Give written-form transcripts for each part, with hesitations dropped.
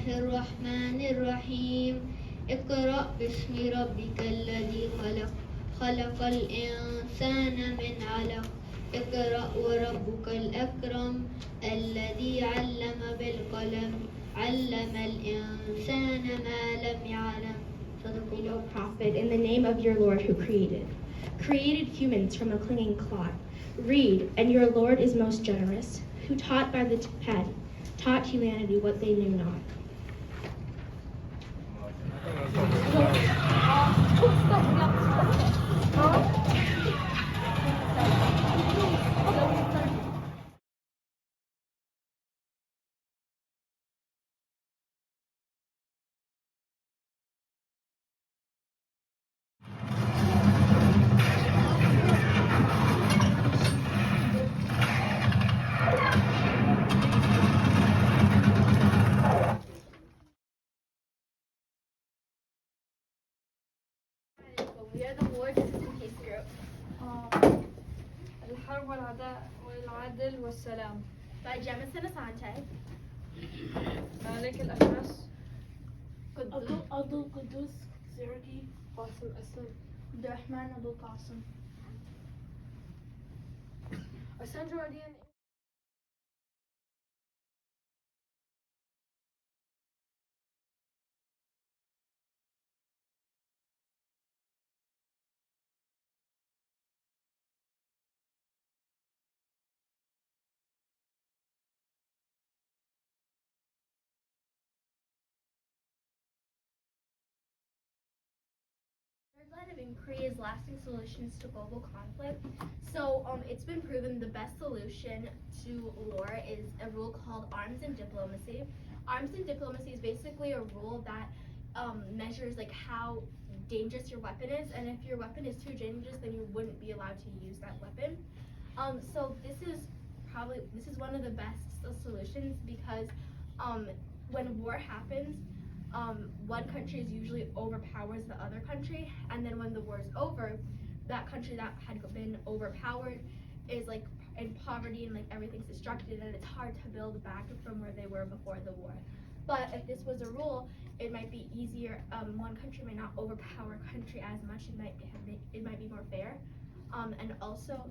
الرحمن الرحيم اقرأ باسم ربك الذي خلق خلق الإنسان من علق اقرأ وربك الأكرم الذي علم بالقلم علم الإنسان ما لم يعلم. O Prophet, in the name of your Lord who created humans from a clinging clot. Read, and your Lord is most generous, who taught by the pen, taught humanity what they knew not. We are the Lord's Assistant Peace Group. الحرب والعدل والسلام. By Jemison Asante. مالك الأشرس. Abdul Qudus Sirki Qasim Aslam Abdurrahman Abdul Qasim. A Central Indian. Third line of inquiry is lasting solutions to global conflict. So it's been proven the best solution to war is a rule called arms and diplomacy. Arms and diplomacy is basically a rule that measures like how dangerous your weapon is, and if your weapon is too dangerous, then you wouldn't be allowed to use that weapon. So this is one of the best solutions because when war happens, one country is usually overpowers the other country, and then when the war is over, that country that had been overpowered is like in poverty and like everything's destructed, and it's hard to build back from where they were before the war. But if this was a rule, it might be easier. One country might not overpower a country as much. It might be more fair, and also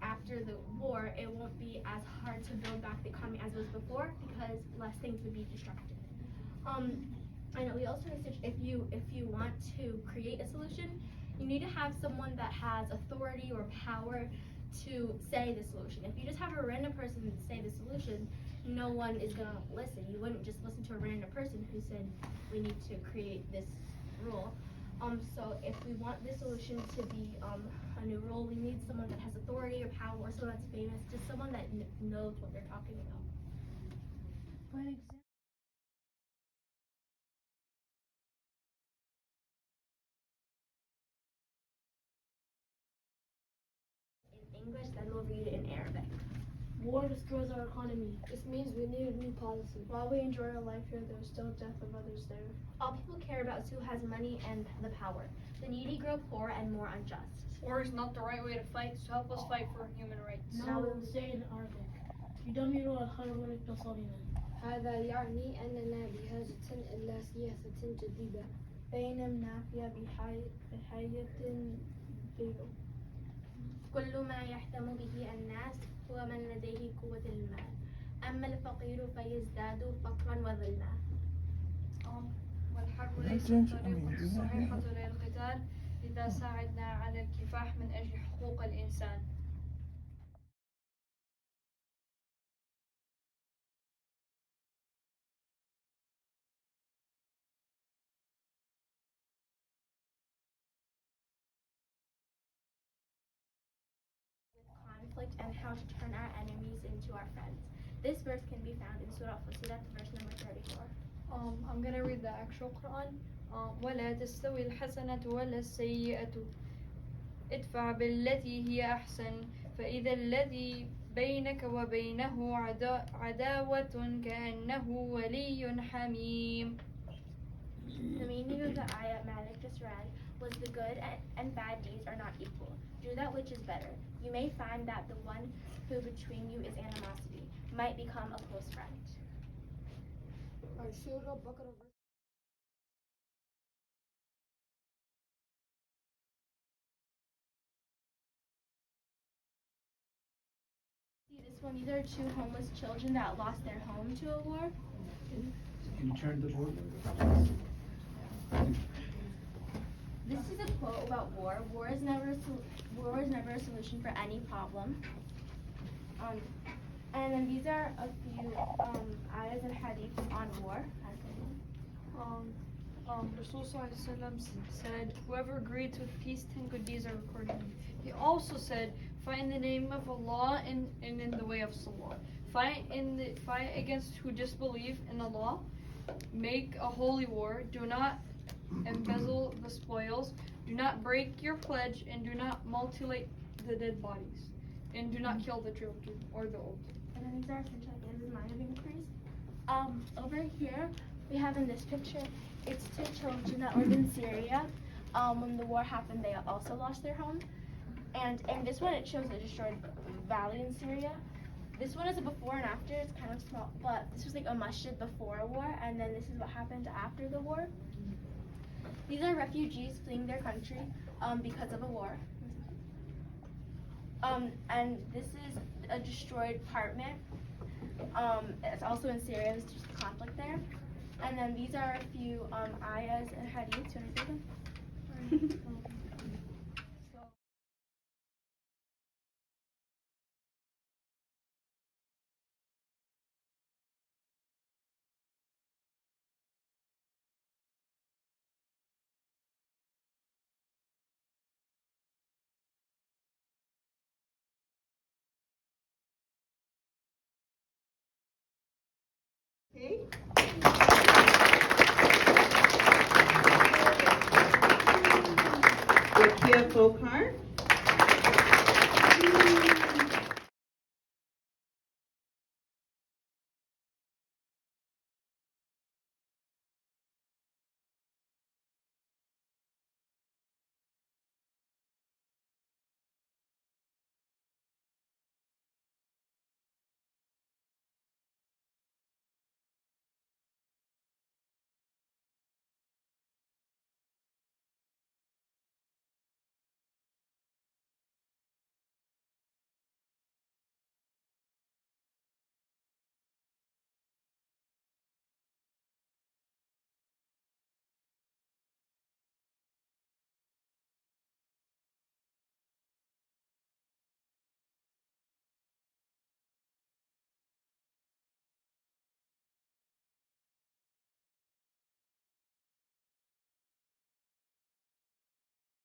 after the war, it won't be as hard to build back the economy as it was before because less things would be destructed. I know we also researched if you want to create a solution, you need to have someone that has authority or power to say the solution. If you just have a random person say the solution, no one is gonna listen. You wouldn't just listen to a random person who said we need to create this rule. So if we want this solution to be a new rule, we need someone that has authority or power, or someone that's famous, just someone that knows what they're talking about. For example, In English, then we'll read it in Arabic. war destroys our economy. This means we need a new policy. While we enjoy our life here, there is still death of others there. All people care about is who has money and the power. The needy grow poor and more unjust. War is not the right way to fight, so help us fight for human rights. Now we will say in Arabic. يدمر الحرب اقتصادنا. هذا يعني أننا بحاجة إلى سياسة جديدة بينما في بحاجة غيره. كل ما يهتم به الناس هو من لديه قوة المال. أما الفقير فيزداد فقرا وظلما. والحرب ليست الطريقة الصحيحة للقتال إذا ساعدنا على الكفاح من أجل حقوق الإنسان. Conflict and how to turn our enemies into our friends. This verse can be found in Surah Fussilat, verse number 34. I'm gonna read the actual Quran. ولا تستوي الحسنة ولا السيئة ادفع بالتي هي أحسن فإذا الذي بينك وبينه عداوة كأنه ولي حميم. The meaning of the ayah Malik just read was the good and bad deeds are not equal. Do that which is better. You may find that the one who between you is animosity might become a close friend. Surah Baqarah verse. See this one? These are two homeless children that lost their home to a war. Can you turn the board? This is a quote about war. War is never a solution for any problem. And then these are a few ayahs and hadiths on war. Rasul said, whoever greets with peace, 10 good deeds are recorded. He also said, fight in the name of Allah and in the way of Salah. Fight against who disbelieve in Allah. Make a holy war. Do not embezzle the spoils. Do not break your pledge, and do not mutilate the dead bodies. And do not kill the children or the old. And then these are essentially again the line of inquiries. Over here we have in this picture, it's two children that live in Syria. When the war happened, they also lost their home. And in this one, it shows a destroyed valley in Syria. This one is a before and after. It's kind of small, but this was like a masjid before a war, and then this is what happened after the war. These are refugees fleeing their country because of a war. And this is a destroyed apartment. It's also in Syria. There's just a conflict there. And then these are a few ayahs and hadiths. You want to say them? Okay. Rakia Folkart.